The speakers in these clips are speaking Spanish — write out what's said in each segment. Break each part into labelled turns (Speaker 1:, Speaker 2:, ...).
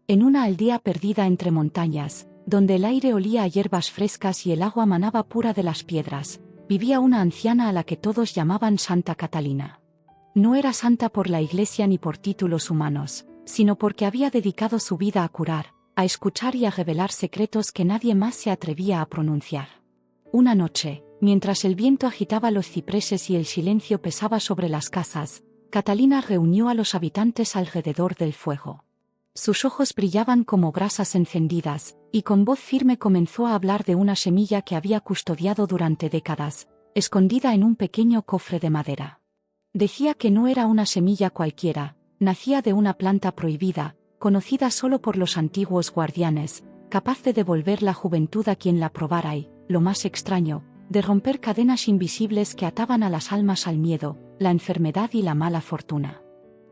Speaker 1: En una aldea perdida entre montañas, donde el aire olía a hierbas frescas y el agua manaba pura de las piedras, vivía una anciana a la que todos llamaban Santa Catalina. No era santa por la iglesia ni por títulos humanos, sino porque había dedicado su vida a curar, a escuchar y a revelar secretos que nadie más se atrevía a pronunciar. Una noche, mientras el viento agitaba los cipreses y el silencio pesaba sobre las casas, Catalina reunió a los habitantes alrededor del fuego. Sus ojos brillaban como brasas encendidas, y con voz firme comenzó a hablar de una semilla que había custodiado durante décadas, escondida en un pequeño cofre de madera. Decía que no era una semilla cualquiera, nacía de una planta prohibida, conocida solo por los antiguos guardianes, capaz de devolver la juventud a quien la probara y, lo más extraño, de romper cadenas invisibles que ataban a las almas al miedo, la enfermedad y la mala fortuna.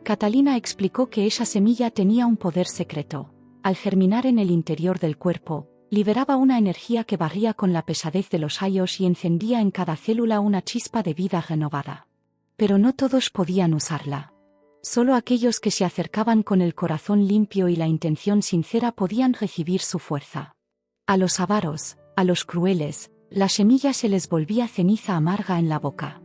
Speaker 1: Catalina explicó que esa semilla tenía un poder secreto. Al germinar en el interior del cuerpo, liberaba una energía que barría con la pesadez de los años y encendía en cada célula una chispa de vida renovada. Pero no todos podían usarla. Solo aquellos que se acercaban con el corazón limpio y la intención sincera podían recibir su fuerza. A los avaros, a los crueles, la semilla se les volvía ceniza amarga en la boca.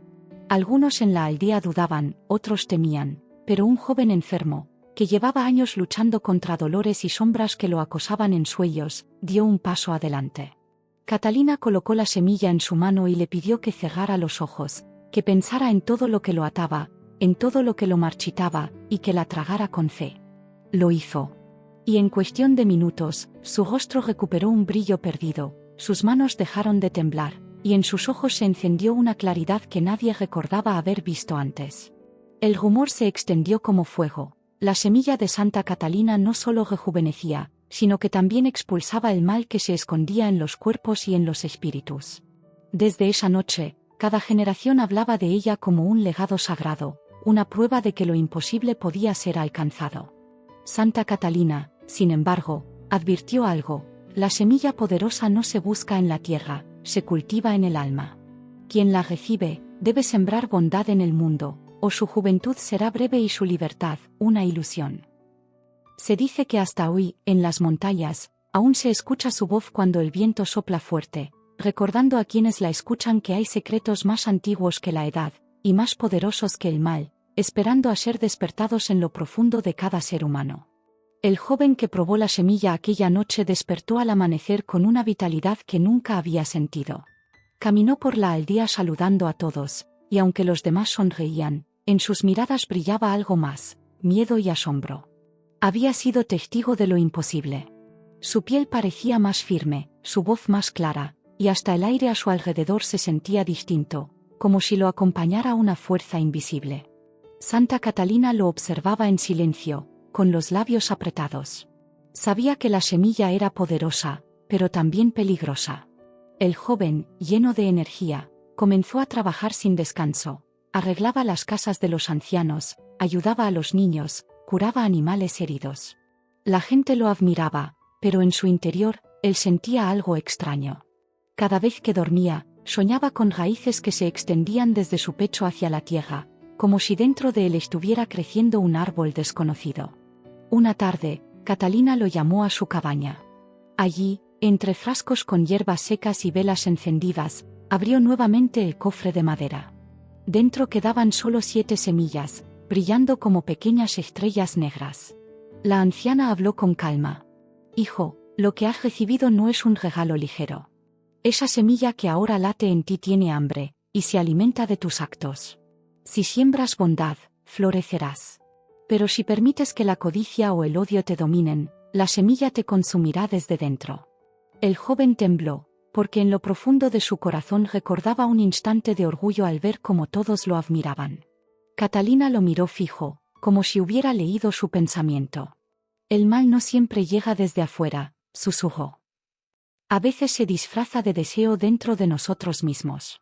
Speaker 1: Algunos en la aldea dudaban, otros temían, pero un joven enfermo, que llevaba años luchando contra dolores y sombras que lo acosaban en sueños, dio un paso adelante. Catalina colocó la semilla en su mano y le pidió que cerrara los ojos, que pensara en todo lo que lo ataba, en todo lo que lo marchitaba, y que la tragara con fe. Lo hizo. Y en cuestión de minutos, su rostro recuperó un brillo perdido, sus manos dejaron de temblar, y en sus ojos se encendió una claridad que nadie recordaba haber visto antes. El rumor se extendió como fuego. La semilla de Santa Catalina no solo rejuvenecía, sino que también expulsaba el mal que se escondía en los cuerpos y en los espíritus. Desde esa noche, cada generación hablaba de ella como un legado sagrado, una prueba de que lo imposible podía ser alcanzado. Santa Catalina, sin embargo, advirtió algo: la semilla poderosa no se busca en la tierra, se cultiva en el alma. Quien la recibe, debe sembrar bondad en el mundo, o su juventud será breve y su libertad, una ilusión. Se dice que hasta hoy, en las montañas, aún se escucha su voz cuando el viento sopla fuerte, recordando a quienes la escuchan que hay secretos más antiguos que la edad, y más poderosos que el mal, esperando a ser despertados en lo profundo de cada ser humano. El joven que probó la semilla aquella noche despertó al amanecer con una vitalidad que nunca había sentido. Caminó por la aldea saludando a todos, y aunque los demás sonreían, en sus miradas brillaba algo más: miedo y asombro. Había sido testigo de lo imposible. Su piel parecía más firme, su voz más clara, y hasta el aire a su alrededor se sentía distinto, como si lo acompañara una fuerza invisible. Santa Catalina lo observaba en silencio, con los labios apretados. Sabía que la semilla era poderosa, pero también peligrosa. El joven, lleno de energía, comenzó a trabajar sin descanso. Arreglaba las casas de los ancianos, ayudaba a los niños, curaba animales heridos. La gente lo admiraba, pero en su interior, él sentía algo extraño. Cada vez que dormía, soñaba con raíces que se extendían desde su pecho hacia la tierra, como si dentro de él estuviera creciendo un árbol desconocido. Una tarde, Catalina lo llamó a su cabaña. Allí, entre frascos con hierbas secas y velas encendidas, abrió nuevamente el cofre de madera. Dentro quedaban solo 7 semillas, brillando como pequeñas estrellas negras. La anciana habló con calma. «Hijo, lo que has recibido no es un regalo ligero. Esa semilla que ahora late en ti tiene hambre, y se alimenta de tus actos. Si siembras bondad, florecerás. Pero si permites que la codicia o el odio te dominen, la semilla te consumirá desde dentro». El joven tembló, porque en lo profundo de su corazón recordaba un instante de orgullo al ver cómo todos lo admiraban. Catalina lo miró fijo, como si hubiera leído su pensamiento. «El mal no siempre llega desde afuera», susurró. «A veces se disfraza de deseo dentro de nosotros mismos».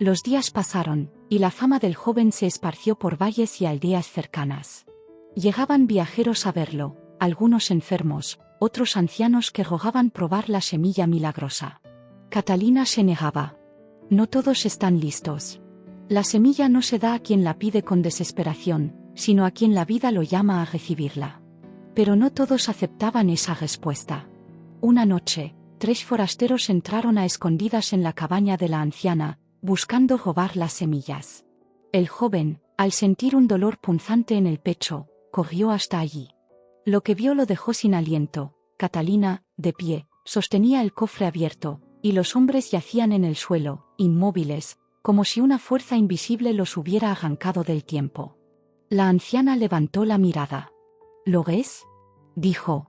Speaker 1: Los días pasaron, y la fama del joven se esparció por valles y aldeas cercanas. Llegaban viajeros a verlo, algunos enfermos, otros ancianos que rogaban probar la semilla milagrosa. Catalina se negaba. «No todos están listos. La semilla no se da a quien la pide con desesperación, sino a quien la vida lo llama a recibirla». Pero no todos aceptaban esa respuesta. Una noche, 3 forasteros entraron a escondidas en la cabaña de la anciana, buscando robar las semillas. El joven, al sentir un dolor punzante en el pecho, corrió hasta allí. Lo que vio lo dejó sin aliento. Catalina, de pie, sostenía el cofre abierto, y los hombres yacían en el suelo, inmóviles, como si una fuerza invisible los hubiera arrancado del tiempo. La anciana levantó la mirada. ¿Lo ves?, dijo.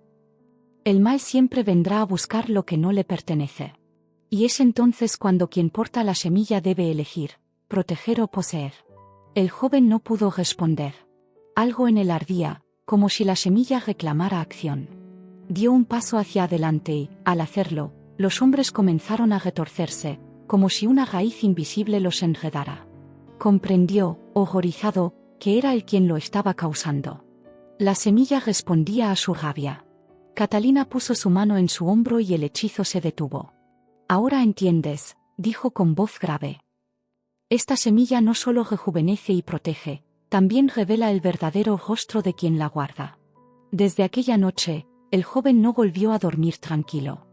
Speaker 1: El mal siempre vendrá a buscar lo que no le pertenece. Y es entonces cuando quien porta la semilla debe elegir, proteger o poseer. El joven no pudo responder. Algo en él ardía, como si la semilla reclamara acción. Dio un paso hacia adelante y, al hacerlo, los hombres comenzaron a retorcerse, como si una raíz invisible los enredara. Comprendió, horrorizado, que era él quien lo estaba causando. La semilla respondía a su rabia. Catalina puso su mano en su hombro y el hechizo se detuvo. «Ahora entiendes», dijo con voz grave. «Esta semilla no solo rejuvenece y protege, también revela el verdadero rostro de quien la guarda». Desde aquella noche, el joven no volvió a dormir tranquilo.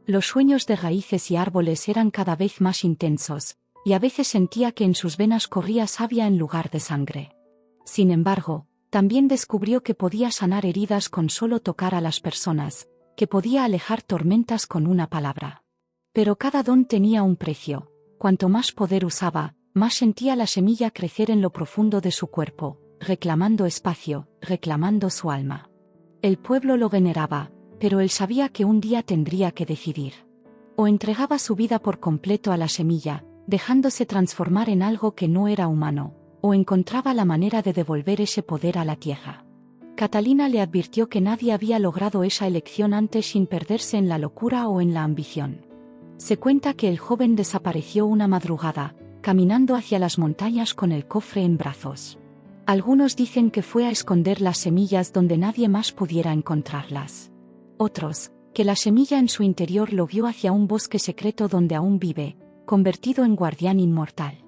Speaker 1: Los sueños de raíces y árboles eran cada vez más intensos, y a veces sentía que en sus venas corría savia en lugar de sangre. Sin embargo, también descubrió que podía sanar heridas con solo tocar a las personas, que podía alejar tormentas con una palabra. Pero cada don tenía un precio. Cuanto más poder usaba, más sentía la semilla crecer en lo profundo de su cuerpo, reclamando espacio, reclamando su alma. El pueblo lo veneraba, pero él sabía que un día tendría que decidir. O entregaba su vida por completo a la semilla, dejándose transformar en algo que no era humano, o encontraba la manera de devolver ese poder a la tierra. Catalina le advirtió que nadie había logrado esa elección antes sin perderse en la locura o en la ambición. Se cuenta que el joven desapareció una madrugada, caminando hacia las montañas con el cofre en brazos. Algunos dicen que fue a esconder las semillas donde nadie más pudiera encontrarlas. Otros, que la semilla en su interior lo guió hacia un bosque secreto donde aún vive, convertido en guardián inmortal.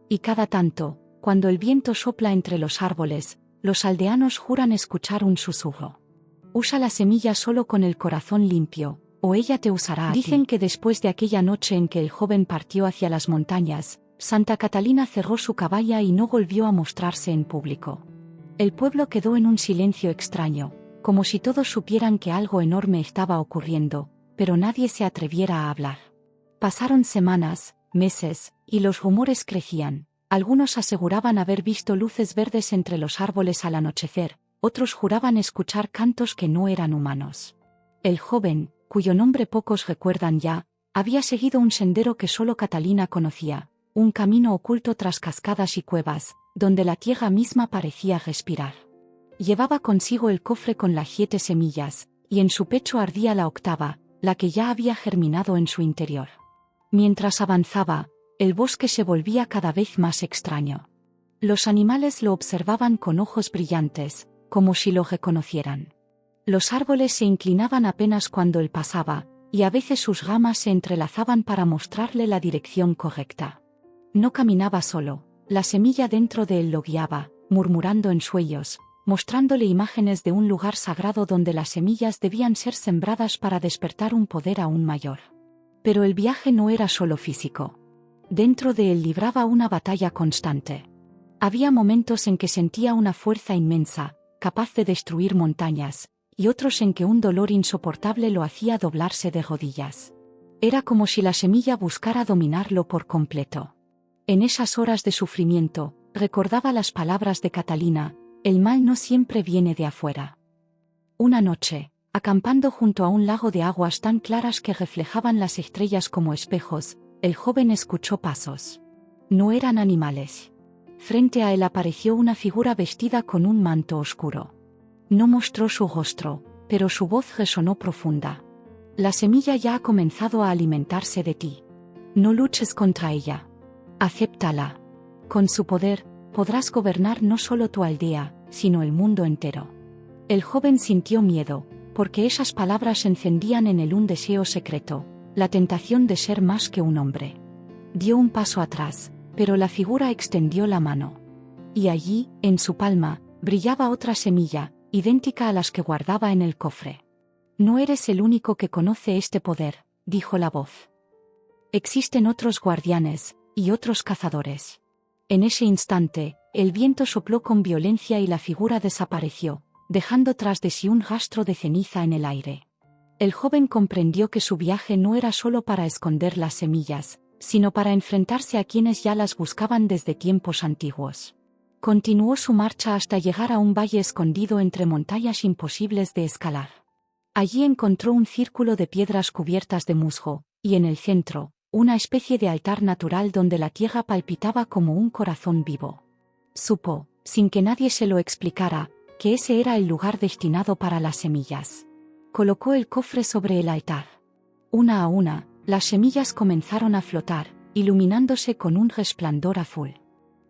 Speaker 1: Y cada tanto, cuando el viento sopla entre los árboles, los aldeanos juran escuchar un susurro. Usa la semilla solo con el corazón limpio, o ella te usará a ti. Dicen que después de aquella noche en que el joven partió hacia las montañas, Santa Catalina cerró su cabaña y no volvió a mostrarse en público. El pueblo quedó en un silencio extraño, como si todos supieran que algo enorme estaba ocurriendo, pero nadie se atreviera a hablar. Pasaron semanas, meses, y los rumores crecían. Algunos aseguraban haber visto luces verdes entre los árboles al anochecer, otros juraban escuchar cantos que no eran humanos. El joven, cuyo nombre pocos recuerdan ya, había seguido un sendero que solo Catalina conocía, un camino oculto tras cascadas y cuevas, donde la tierra misma parecía respirar. Llevaba consigo el cofre con las 7 semillas, y en su pecho ardía la octava, la que ya había germinado en su interior. Mientras avanzaba, el bosque se volvía cada vez más extraño. Los animales lo observaban con ojos brillantes, como si lo reconocieran. Los árboles se inclinaban apenas cuando él pasaba, y a veces sus ramas se entrelazaban para mostrarle la dirección correcta. No caminaba solo, la semilla dentro de él lo guiaba, murmurando en sueños, mostrándole imágenes de un lugar sagrado donde las semillas debían ser sembradas para despertar un poder aún mayor. Pero el viaje no era solo físico. Dentro de él libraba una batalla constante. Había momentos en que sentía una fuerza inmensa, capaz de destruir montañas, y otros en que un dolor insoportable lo hacía doblarse de rodillas. Era como si la semilla buscara dominarlo por completo. En esas horas de sufrimiento, recordaba las palabras de Catalina: el mal no siempre viene de afuera. Una noche, acampando junto a un lago de aguas tan claras que reflejaban las estrellas como espejos, el joven escuchó pasos. No eran animales. Frente a él apareció una figura vestida con un manto oscuro. No mostró su rostro, pero su voz resonó profunda. La semilla ya ha comenzado a alimentarse de ti. No luches contra ella. Acéptala. Con su poder, podrás gobernar no solo tu aldea, sino el mundo entero. El joven sintió miedo, porque esas palabras encendían en él un deseo secreto, la tentación de ser más que un hombre. Dio un paso atrás, pero la figura extendió la mano. Y allí, en su palma, brillaba otra semilla, idéntica a las que guardaba en el cofre. No eres el único que conoce este poder, dijo la voz. Existen otros guardianes, y otros cazadores. En ese instante, el viento sopló con violencia y la figura desapareció, dejando tras de sí un rastro de ceniza en el aire. El joven comprendió que su viaje no era solo para esconder las semillas, sino para enfrentarse a quienes ya las buscaban desde tiempos antiguos. Continuó su marcha hasta llegar a un valle escondido entre montañas imposibles de escalar. Allí encontró un círculo de piedras cubiertas de musgo, y en el centro, una especie de altar natural donde la tierra palpitaba como un corazón vivo. Supo, sin que nadie se lo explicara, que ese era el lugar destinado para las semillas. Colocó el cofre sobre el altar. Una a una, las semillas comenzaron a flotar, iluminándose con un resplandor azul.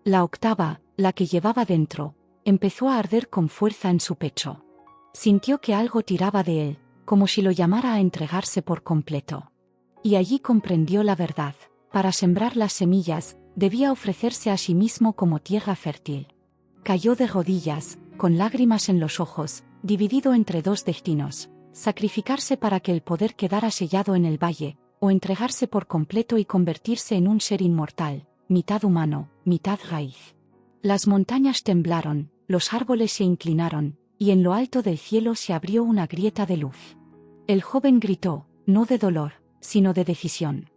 Speaker 1: La octava, la que llevaba dentro, empezó a arder con fuerza en su pecho. Sintió que algo tiraba de él, como si lo llamara a entregarse por completo. Y allí comprendió la verdad: para sembrar las semillas, debía ofrecerse a sí mismo como tierra fértil. Cayó de rodillas, con lágrimas en los ojos, dividido entre dos destinos: sacrificarse para que el poder quedara sellado en el valle, o entregarse por completo y convertirse en un ser inmortal, mitad humano, mitad raíz. Las montañas temblaron, los árboles se inclinaron, y en lo alto del cielo se abrió una grieta de luz. El joven gritó, no de dolor, sino de decisión.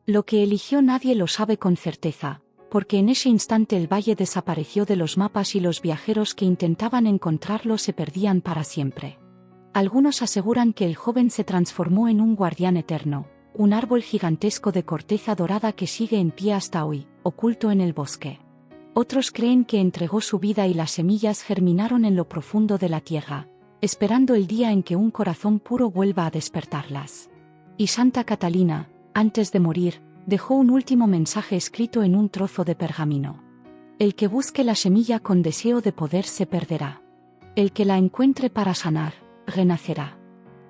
Speaker 1: Lo que eligió nadie lo sabe con certeza, porque en ese instante el valle desapareció de los mapas y los viajeros que intentaban encontrarlo se perdían para siempre. Algunos aseguran que el joven se transformó en un guardián eterno, un árbol gigantesco de corteza dorada que sigue en pie hasta hoy, oculto en el bosque. Otros creen que entregó su vida y las semillas germinaron en lo profundo de la tierra, esperando el día en que un corazón puro vuelva a despertarlas. Y Santa Catalina, antes de morir, dejó un último mensaje escrito en un trozo de pergamino. El que busque la semilla con deseo de poder se perderá. El que la encuentre para sanar, renacerá.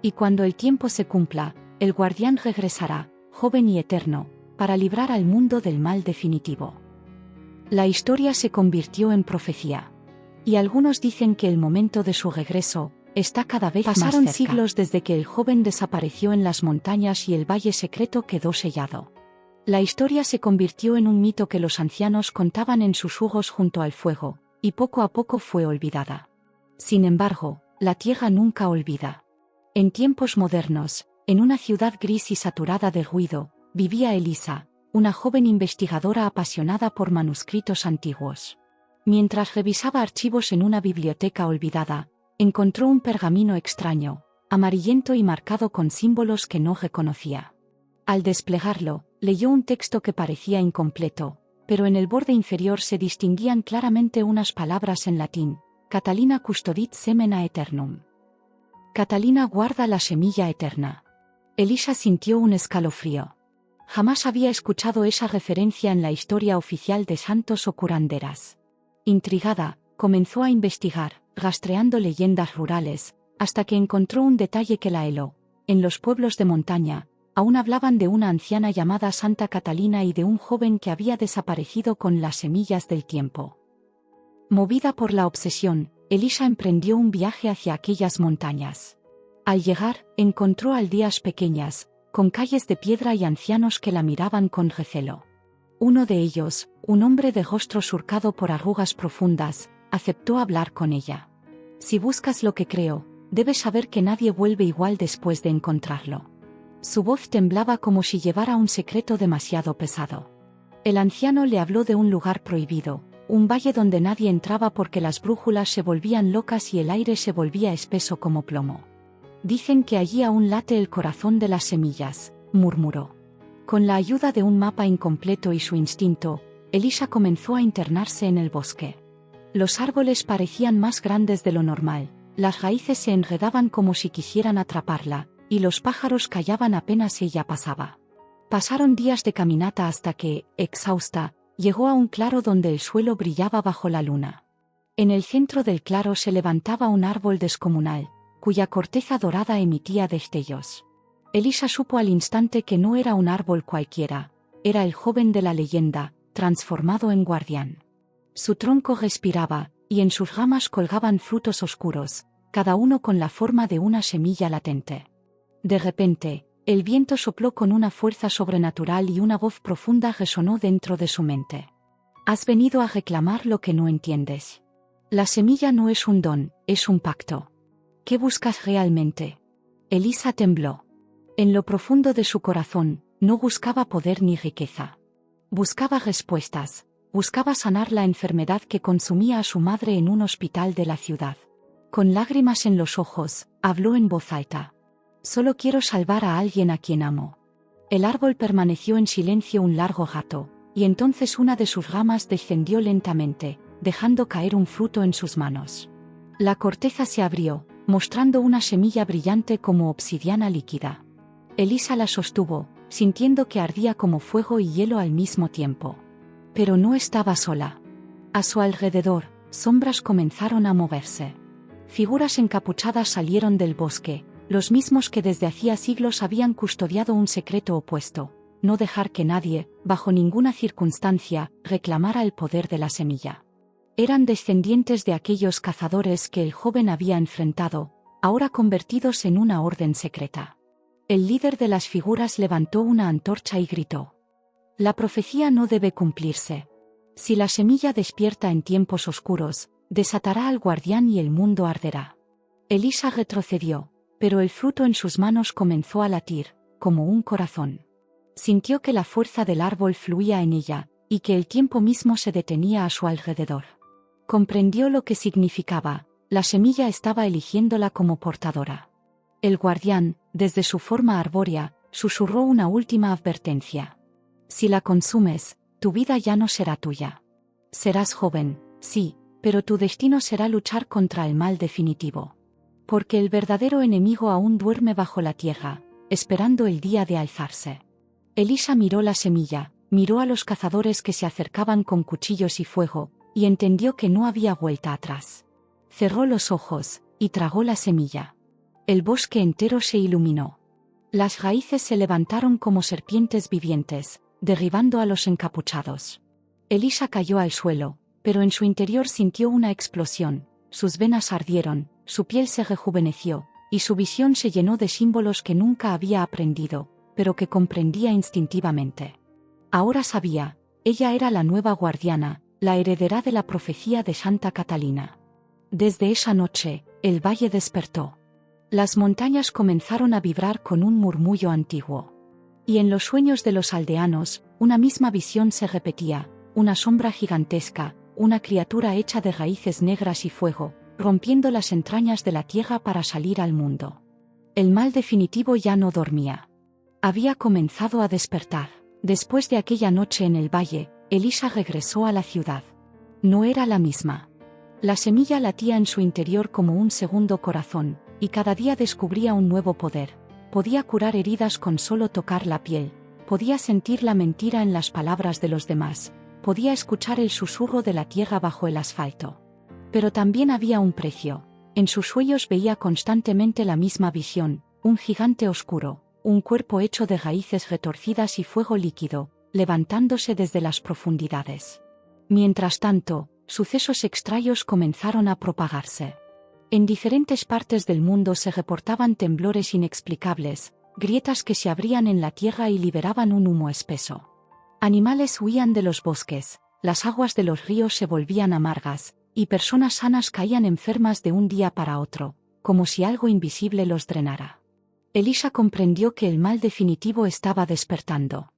Speaker 1: Y cuando el tiempo se cumpla, el guardián regresará, joven y eterno, para librar al mundo del mal definitivo. La historia se convirtió en profecía. Y algunos dicen que el momento de su regreso está cada vez más cerca. Pasaron siglos desde que el joven desapareció en las montañas y el valle secreto quedó sellado. La historia se convirtió en un mito que los ancianos contaban en susurros junto al fuego, y poco a poco fue olvidada. Sin embargo, la tierra nunca olvida. En tiempos modernos, en una ciudad gris y saturada de ruido, vivía Elisa, una joven investigadora apasionada por manuscritos antiguos. Mientras revisaba archivos en una biblioteca olvidada, encontró un pergamino extraño, amarillento y marcado con símbolos que no reconocía. Al desplegarlo, leyó un texto que parecía incompleto, pero en el borde inferior se distinguían claramente unas palabras en latín: Catalina custodit semena aeternum. Catalina guarda la semilla eterna. Elisa sintió un escalofrío. Jamás había escuchado esa referencia en la historia oficial de santos o curanderas. Intrigada, comenzó a investigar, rastreando leyendas rurales, hasta que encontró un detalle que la heló. En los pueblos de montaña, aún hablaban de una anciana llamada Santa Catalina y de un joven que había desaparecido con las semillas del tiempo. Movida por la obsesión, Elisa emprendió un viaje hacia aquellas montañas. Al llegar, encontró aldeas pequeñas, con calles de piedra y ancianos que la miraban con recelo. Uno de ellos, un hombre de rostro surcado por arrugas profundas, aceptó hablar con ella. Si buscas lo que creo, debes saber que nadie vuelve igual después de encontrarlo. Su voz temblaba como si llevara un secreto demasiado pesado. El anciano le habló de un lugar prohibido, un valle donde nadie entraba porque las brújulas se volvían locas y el aire se volvía espeso como plomo. Dicen que allí aún late el corazón de las semillas, murmuró. Con la ayuda de un mapa incompleto y su instinto, Elisa comenzó a internarse en el bosque. Los árboles parecían más grandes de lo normal, las raíces se enredaban como si quisieran atraparla, y los pájaros callaban apenas ella pasaba. Pasaron días de caminata hasta que, exhausta, llegó a un claro donde el suelo brillaba bajo la luna. En el centro del claro se levantaba un árbol descomunal, cuya corteza dorada emitía destellos. Elisa supo al instante que no era un árbol cualquiera, era el joven de la leyenda, transformado en guardián. Su tronco respiraba, y en sus ramas colgaban frutos oscuros, cada uno con la forma de una semilla latente. De repente, el viento sopló con una fuerza sobrenatural y una voz profunda resonó dentro de su mente. Has venido a reclamar lo que no entiendes. La semilla no es un don, es un pacto. ¿Qué buscas realmente? Elisa tembló. En lo profundo de su corazón, no buscaba poder ni riqueza. Buscaba respuestas, buscaba sanar la enfermedad que consumía a su madre en un hospital de la ciudad. Con lágrimas en los ojos, habló en voz alta. Solo quiero salvar a alguien a quien amo. El árbol permaneció en silencio un largo rato, y entonces una de sus ramas descendió lentamente, dejando caer un fruto en sus manos. La corteza se abrió, mostrando una semilla brillante como obsidiana líquida. Elisa la sostuvo, sintiendo que ardía como fuego y hielo al mismo tiempo. Pero no estaba sola. A su alrededor, sombras comenzaron a moverse. Figuras encapuchadas salieron del bosque, los mismos que desde hacía siglos habían custodiado un secreto opuesto: no dejar que nadie, bajo ninguna circunstancia, reclamara el poder de la semilla. Eran descendientes de aquellos cazadores que el joven había enfrentado, ahora convertidos en una orden secreta. El líder de las figuras levantó una antorcha y gritó: la profecía no debe cumplirse. Si la semilla despierta en tiempos oscuros, desatará al guardián y el mundo arderá. Elisa retrocedió, pero el fruto en sus manos comenzó a latir, como un corazón. Sintió que la fuerza del árbol fluía en ella, y que el tiempo mismo se detenía a su alrededor. Comprendió lo que significaba: la semilla estaba eligiéndola como portadora. El guardián, desde su forma arbórea, susurró una última advertencia. Si la consumes, tu vida ya no será tuya. Serás joven, sí, pero tu destino será luchar contra el mal definitivo. Porque el verdadero enemigo aún duerme bajo la tierra, esperando el día de alzarse. Elisa miró la semilla, miró a los cazadores que se acercaban con cuchillos y fuego, y entendió que no había vuelta atrás. Cerró los ojos, y tragó la semilla. El bosque entero se iluminó. Las raíces se levantaron como serpientes vivientes, derribando a los encapuchados. Elisa cayó al suelo, pero en su interior sintió una explosión, sus venas ardieron, su piel se rejuveneció, y su visión se llenó de símbolos que nunca había aprendido, pero que comprendía instintivamente. Ahora sabía: ella era la nueva guardiana, la heredera de la profecía de Santa Catalina. Desde esa noche, el valle despertó. Las montañas comenzaron a vibrar con un murmullo antiguo. Y en los sueños de los aldeanos, una misma visión se repetía: una sombra gigantesca, una criatura hecha de raíces negras y fuego, rompiendo las entrañas de la tierra para salir al mundo. El mal definitivo ya no dormía. Había comenzado a despertar. Después de aquella noche en el valle, Elisa regresó a la ciudad. No era la misma. La semilla latía en su interior como un segundo corazón, y cada día descubría un nuevo poder. Podía curar heridas con solo tocar la piel, podía sentir la mentira en las palabras de los demás, podía escuchar el susurro de la tierra bajo el asfalto. Pero también había un precio. En sus sueños veía constantemente la misma visión: un gigante oscuro, un cuerpo hecho de raíces retorcidas y fuego líquido, levantándose desde las profundidades. Mientras tanto, sucesos extraños comenzaron a propagarse. En diferentes partes del mundo se reportaban temblores inexplicables, grietas que se abrían en la tierra y liberaban un humo espeso. Animales huían de los bosques, las aguas de los ríos se volvían amargas, y personas sanas caían enfermas de un día para otro, como si algo invisible los drenara. Elisa comprendió que el mal definitivo estaba despertando.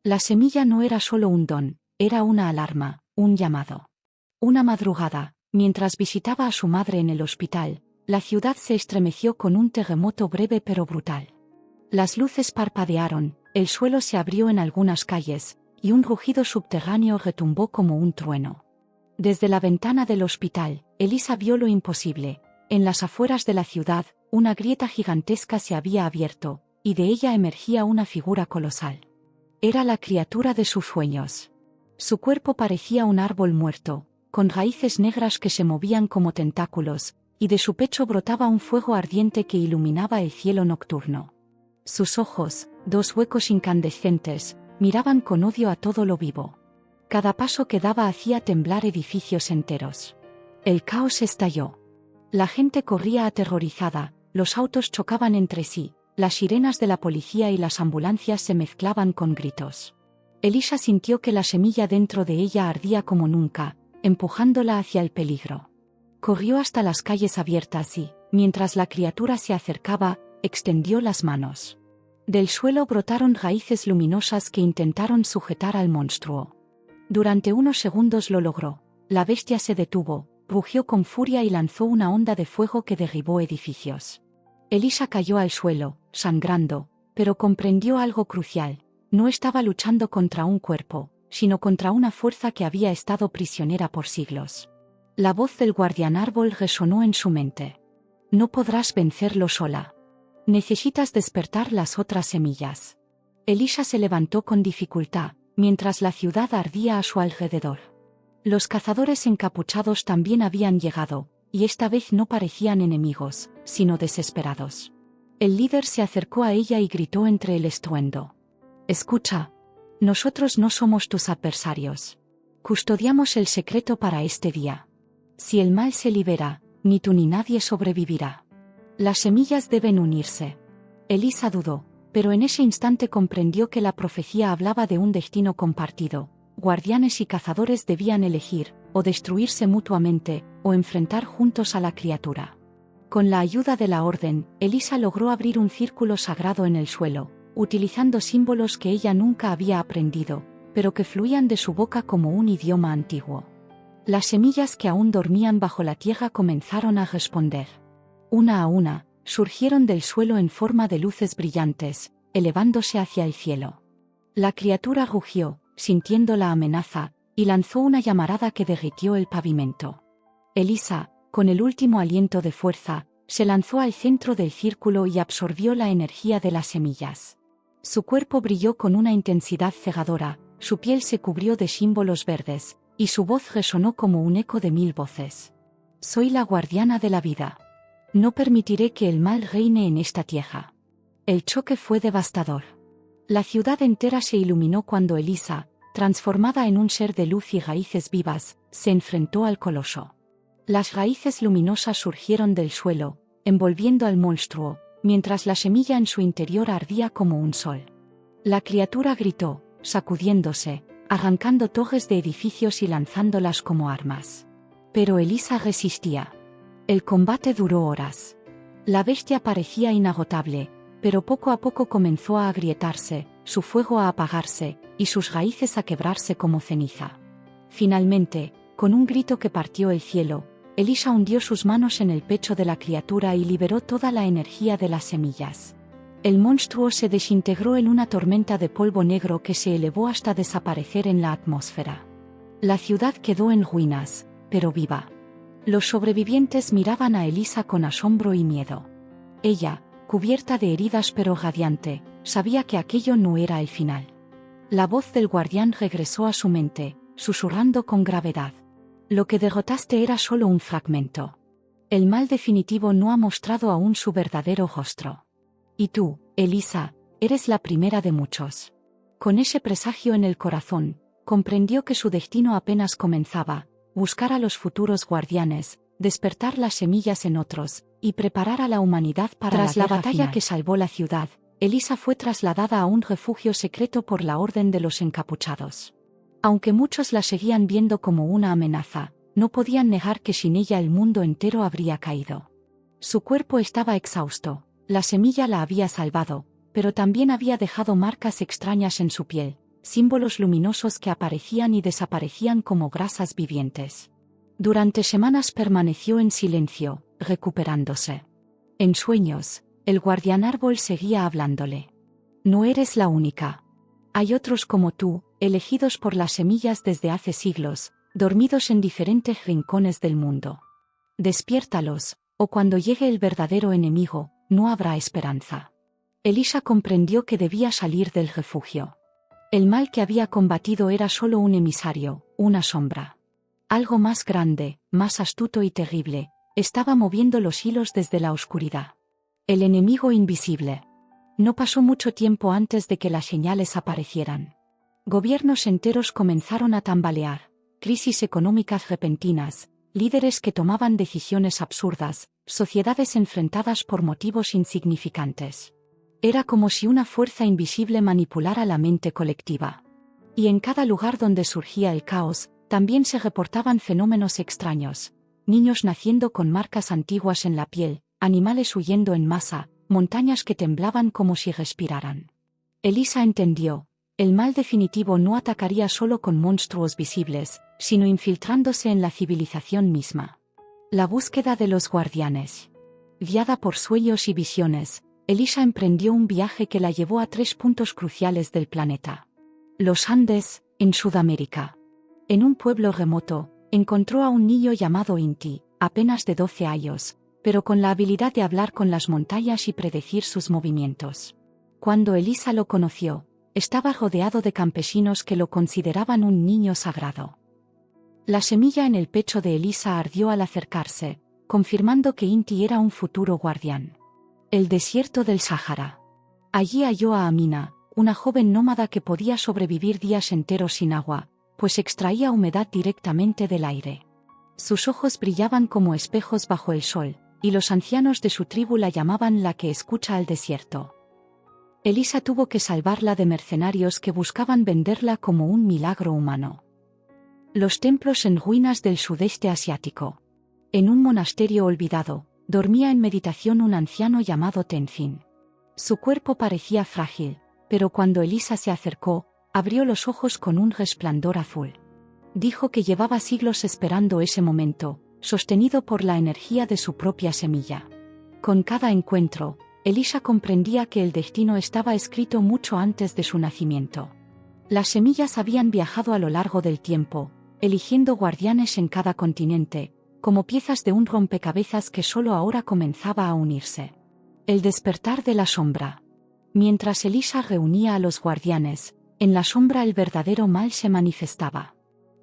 Speaker 1: La semilla no era solo un don, era una alarma, un llamado. Una madrugada, mientras visitaba a su madre en el hospital, la ciudad se estremeció con un terremoto breve pero brutal. Las luces parpadearon, el suelo se abrió en algunas calles, y un rugido subterráneo retumbó como un trueno. Desde la ventana del hospital, Elisa vio lo imposible. En las afueras de la ciudad, una grieta gigantesca se había abierto, y de ella emergía una figura colosal. Era la criatura de sus sueños. Su cuerpo parecía un árbol muerto, con raíces negras que se movían como tentáculos, y de su pecho brotaba un fuego ardiente que iluminaba el cielo nocturno. Sus ojos, dos huecos incandescentes, miraban con odio a todo lo vivo. Cada paso que daba hacía temblar edificios enteros. El caos estalló. La gente corría aterrorizada, los autos chocaban entre sí, las sirenas de la policía y las ambulancias se mezclaban con gritos. Elisa sintió que la semilla dentro de ella ardía como nunca, empujándola hacia el peligro. Corrió hasta las calles abiertas y, mientras la criatura se acercaba, extendió las manos. Del suelo brotaron raíces luminosas que intentaron sujetar al monstruo. Durante unos segundos lo logró. La bestia se detuvo, rugió con furia y lanzó una onda de fuego que derribó edificios. Elisa cayó al suelo, sangrando, pero comprendió algo crucial. No estaba luchando contra un cuerpo, sino contra una fuerza que había estado prisionera por siglos. La voz del guardián árbol resonó en su mente. No podrás vencerlo sola. Necesitas despertar las otras semillas. Elisa se levantó con dificultad, mientras la ciudad ardía a su alrededor. Los cazadores encapuchados también habían llegado, y esta vez no parecían enemigos, sino desesperados. El líder se acercó a ella y gritó entre el estruendo. Escucha. Nosotros no somos tus adversarios. Custodiamos el secreto para este día. Si el mal se libera, ni tú ni nadie sobrevivirá. Las semillas deben unirse. Elisa dudó, pero en ese instante comprendió que la profecía hablaba de un destino compartido. Guardianes y cazadores debían elegir, o destruirse mutuamente, o enfrentar juntos a la criatura. Con la ayuda de la orden, Elisa logró abrir un círculo sagrado en el suelo, utilizando símbolos que ella nunca había aprendido, pero que fluían de su boca como un idioma antiguo. Las semillas que aún dormían bajo la tierra comenzaron a responder. Una a una, surgieron del suelo en forma de luces brillantes, elevándose hacia el cielo. La criatura rugió, sintiendo la amenaza, y lanzó una llamarada que derritió el pavimento. Elisa, con el último aliento de fuerza, se lanzó al centro del círculo y absorbió la energía de las semillas. Su cuerpo brilló con una intensidad cegadora, su piel se cubrió de símbolos verdes, y su voz resonó como un eco de 1000 voces. Soy la guardiana de la vida. No permitiré que el mal reine en esta tierra. El choque fue devastador. La ciudad entera se iluminó cuando Elisa, transformada en un ser de luz y raíces vivas, se enfrentó al coloso. Las raíces luminosas surgieron del suelo, envolviendo al monstruo, mientras la semilla en su interior ardía como un sol. La criatura gritó, sacudiéndose, arrancando torres de edificios y lanzándolas como armas. Pero Elisa resistía. El combate duró horas. La bestia parecía inagotable, pero poco a poco comenzó a agrietarse, su fuego a apagarse, y sus raíces a quebrarse como ceniza. Finalmente, con un grito que partió el cielo, Elisa hundió sus manos en el pecho de la criatura y liberó toda la energía de las semillas. El monstruo se desintegró en una tormenta de polvo negro que se elevó hasta desaparecer en la atmósfera. La ciudad quedó en ruinas, pero viva. Los sobrevivientes miraban a Elisa con asombro y miedo. Ella, cubierta de heridas pero radiante, sabía que aquello no era el final. La voz del guardián regresó a su mente, susurrando con gravedad. Lo que derrotaste era solo un fragmento. El mal definitivo no ha mostrado aún su verdadero rostro. Y tú, Elisa, eres la primera de muchos. Con ese presagio en el corazón, comprendió que su destino apenas comenzaba: buscar a los futuros guardianes, despertar las semillas en otros, y preparar a la humanidad para
Speaker 2: Tras la
Speaker 1: batalla
Speaker 2: final
Speaker 1: que salvó la ciudad. Elisa fue trasladada a un refugio secreto por la Orden de los Encapuchados. Aunque muchos la seguían viendo como una amenaza, no podían negar que sin ella el mundo entero habría caído. Su cuerpo estaba exhausto, la semilla la había salvado, pero también había dejado marcas extrañas en su piel, símbolos luminosos que aparecían y desaparecían como grasas vivientes. Durante semanas permaneció en silencio, recuperándose. En sueños, el guardián árbol seguía hablándole. No eres la única. Hay otros como tú, elegidos por las semillas desde hace siglos, dormidos en diferentes rincones del mundo. Despiértalos, o cuando llegue el verdadero enemigo, no habrá esperanza. Elisa comprendió que debía salir del refugio. El mal que había combatido era solo un emisario, una sombra. Algo más grande, más astuto y terrible, estaba moviendo los hilos desde la oscuridad. El enemigo invisible. No pasó mucho tiempo antes de que las señales aparecieran. Gobiernos enteros comenzaron a tambalear, crisis económicas repentinas, líderes que tomaban decisiones absurdas, sociedades enfrentadas por motivos insignificantes. Era como si una fuerza invisible manipulara la mente colectiva. Y en cada lugar donde surgía el caos, también se reportaban fenómenos extraños. Niños naciendo con marcas antiguas en la piel, animales huyendo en masa, montañas que temblaban como si respiraran. Elisa entendió. El mal definitivo no atacaría solo con monstruos visibles, sino infiltrándose en la civilización misma. La búsqueda de los guardianes. Guiada por sueños y visiones, Elisa emprendió un viaje que la llevó a 3 puntos cruciales del planeta. Los Andes, en Sudamérica. En un pueblo remoto, encontró a un niño llamado Inti, apenas de 12 años, pero con la habilidad de hablar con las montañas y predecir sus movimientos. Cuando Elisa lo conoció, estaba rodeado de campesinos que lo consideraban un niño sagrado. La semilla en el pecho de Elisa ardió al acercarse, confirmando que Inti era un futuro guardián. El desierto del Sáhara. Allí halló a Amina, una joven nómada que podía sobrevivir días enteros sin agua, pues extraía humedad directamente del aire. Sus ojos brillaban como espejos bajo el sol, y los ancianos de su tribu la llamaban la que escucha al desierto. Elisa tuvo que salvarla de mercenarios que buscaban venderla como un milagro humano. Los templos en ruinas del sudeste asiático. En un monasterio olvidado, dormía en meditación un anciano llamado Tenzin. Su cuerpo parecía frágil, pero cuando Elisa se acercó, abrió los ojos con un resplandor azul. Dijo que llevaba siglos esperando ese momento, sostenido por la energía de su propia semilla. Con cada encuentro, Elisa comprendía que el destino estaba escrito mucho antes de su nacimiento. Las semillas habían viajado a lo largo del tiempo, eligiendo guardianes en cada continente, como piezas de un rompecabezas que solo ahora comenzaba a unirse. El despertar de la sombra. Mientras Elisa reunía a los guardianes, en la sombra el verdadero mal se manifestaba.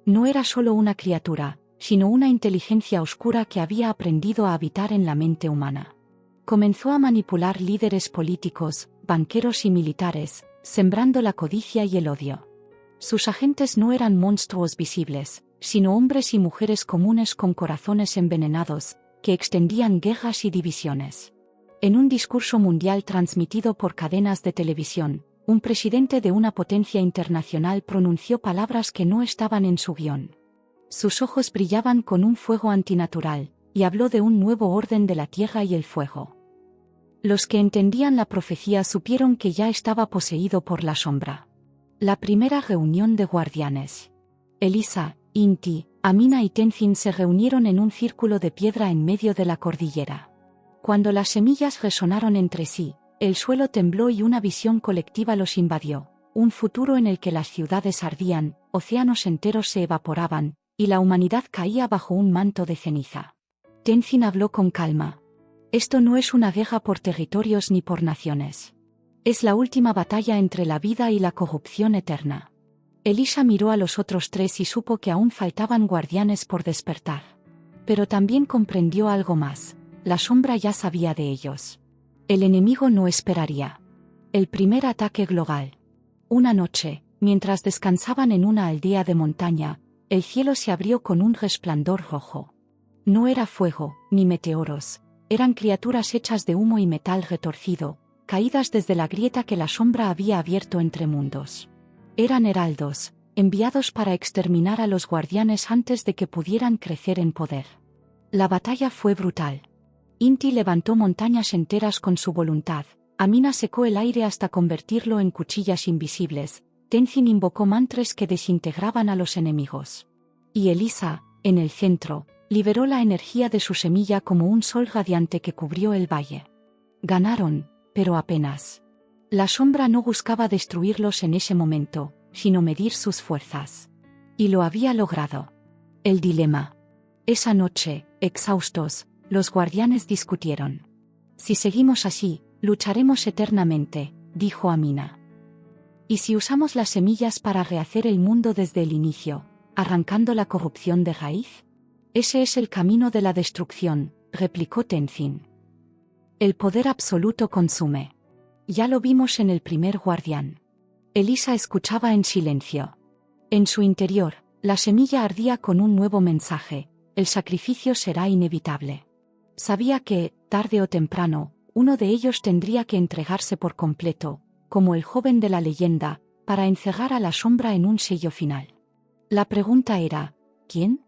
Speaker 1: No era solo una criatura, sino una inteligencia oscura que había aprendido a habitar en la mente humana. Comenzó a manipular líderes políticos, banqueros y militares, sembrando la codicia y el odio. Sus agentes no eran monstruos visibles, sino hombres y mujeres comunes con corazones envenenados, que extendían guerras y divisiones. En un discurso mundial transmitido por cadenas de televisión, un presidente de una potencia internacional pronunció palabras que no estaban en su guión. Sus ojos brillaban con un fuego antinatural, y habló de un nuevo orden de la tierra y el fuego. Los que entendían la profecía supieron que ya estaba poseído por la sombra. La primera reunión de guardianes. Elisa, Inti, Amina y Tenzin se reunieron en un círculo de piedra en medio de la cordillera. Cuando las semillas resonaron entre sí, el suelo tembló y una visión colectiva los invadió, un futuro en el que las ciudades ardían, océanos enteros se evaporaban, y la humanidad caía bajo un manto de ceniza. Tenzin habló con calma. Esto no es una guerra por territorios ni por naciones. Es la última batalla entre la vida y la corrupción eterna. Elisa miró a los otros 3 y supo que aún faltaban guardianes por despertar. Pero también comprendió algo más. La sombra ya sabía de ellos. El enemigo no esperaría. El primer ataque global. Una noche, mientras descansaban en una aldea de montaña, el cielo se abrió con un resplandor rojo. No era fuego, ni meteoros, eran criaturas hechas de humo y metal retorcido, caídas desde la grieta que la sombra había abierto entre mundos. Eran heraldos, enviados para exterminar a los guardianes antes de que pudieran crecer en poder. La batalla fue brutal. Inti levantó montañas enteras con su voluntad, Amina secó el aire hasta convertirlo en cuchillas invisibles, Tenzin invocó mantras que desintegraban a los enemigos. Y Elisa, en el centro, liberó la energía de su semilla como un sol radiante que cubrió el valle. Ganaron, pero apenas. La sombra no buscaba destruirlos en ese momento, sino medir sus fuerzas. Y lo había logrado. El dilema. Esa noche, exhaustos, los guardianes discutieron. Si seguimos así, lucharemos eternamente, dijo Amina. ¿Y si usamos las semillas para rehacer el mundo desde el inicio, arrancando la corrupción de raíz? Ese es el camino de la destrucción, replicó Tenzin. El poder absoluto consume. Ya lo vimos en el primer guardián. Elisa escuchaba en silencio. En su interior, la semilla ardía con un nuevo mensaje. El sacrificio será inevitable. Sabía que, tarde o temprano, uno de ellos tendría que entregarse por completo, como el joven de la leyenda, para encerrar a la sombra en un sello final. La pregunta era, ¿quién?